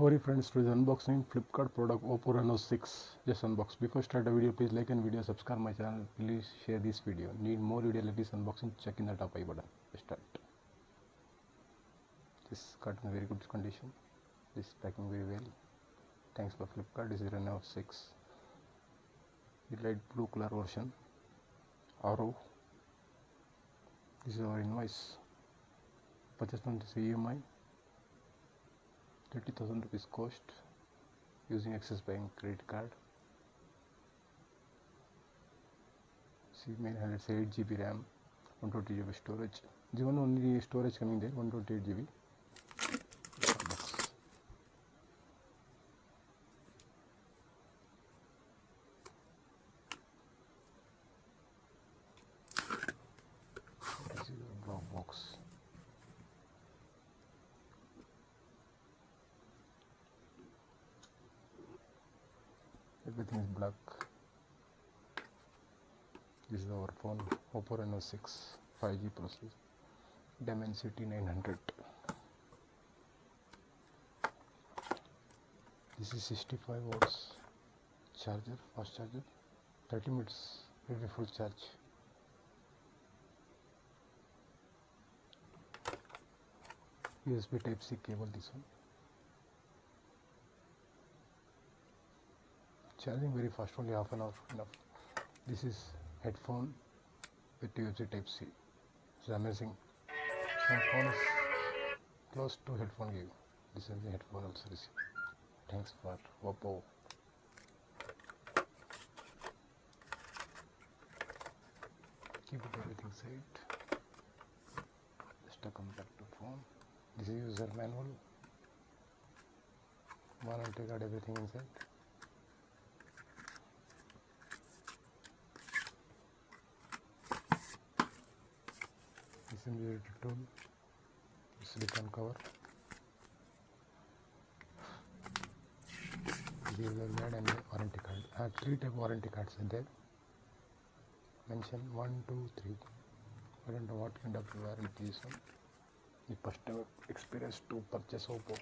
How are you friends? Today is unboxing Flipkart product Oppo Reno 6. Just unbox. Before start the video, please like and video, subscribe my channel. Please share this video. Need more video like this unboxing? Check in the top I button. Start. This card in very good condition. This is packing very well. Thanks for Flipkart. This is Reno 6. The light blue color version. Arrow. This is our invoice. Purchased on this EMI. 30,000 rupees cost using Axis Bank credit card. See, main highlights 8 GB RAM, 128 GB storage. The one only storage coming there, 128 GB. This is a black box. Everything is black. This is our phone, Oppo Reno 6 5G processor, Dimensity 900. This is 65 watts charger, fast charger, 30 minutes will be full charge. USB Type-C cable, this one. Charging very fast, only half an hour enough. This is headphone with USB Type-C. It's amazing. Some phone is close to headphone give. This is the headphone also receive. Thanks for Oppo. Keep it everything safe. Just a compact phone. This is user manual. Warranty card, everything inside. Simulated tool, silicone cover. Here we have and warranty card. I have 3 type warranty cards in there. Mention 1, 2, 3. I don't know what kind of warranty is on. The first time experience to purchase Oppo.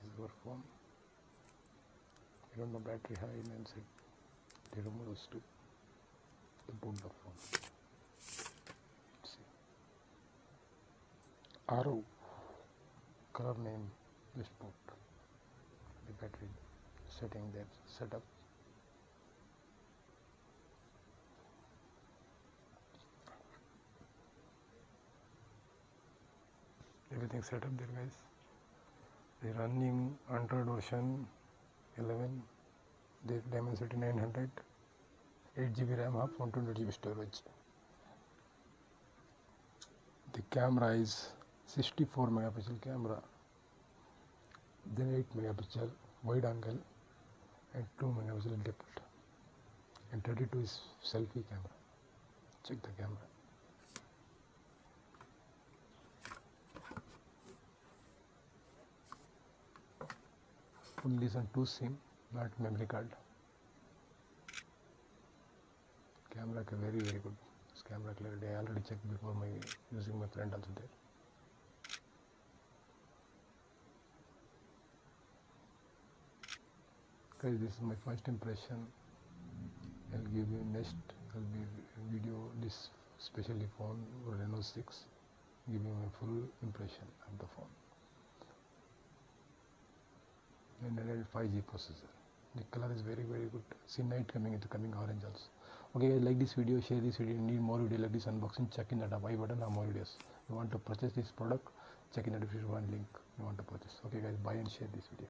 This is our phone. I don't know battery high inside. They remove those two. Boot the phone. See. Arrow. Color name. This boot. The battery setting there. Setup. Everything set up there, guys. The running Android version 11. The Dimensity 900. 8 GB RAM, half 128 GB storage. The camera is 64 megapixel camera, then 8 megapixel wide angle and 2 megapixel depth, and 32 is selfie camera. Check the camera. Only on 2 SIM, not memory card. Camera very good. This camera clarity I already checked before my using my friend also there. Guys, this is my first impression. I'll give you next. I'll be video this specially phone Reno 6. Give you my full impression of the phone. And a 5G processor. The color is very good. See night coming into coming orange also. Okay guys, like this video, share this video. Need more video like this unboxing, check in the top I button or more videos. You want to purchase this product, check in the description one link you want to purchase. Okay guys, buy and share this video.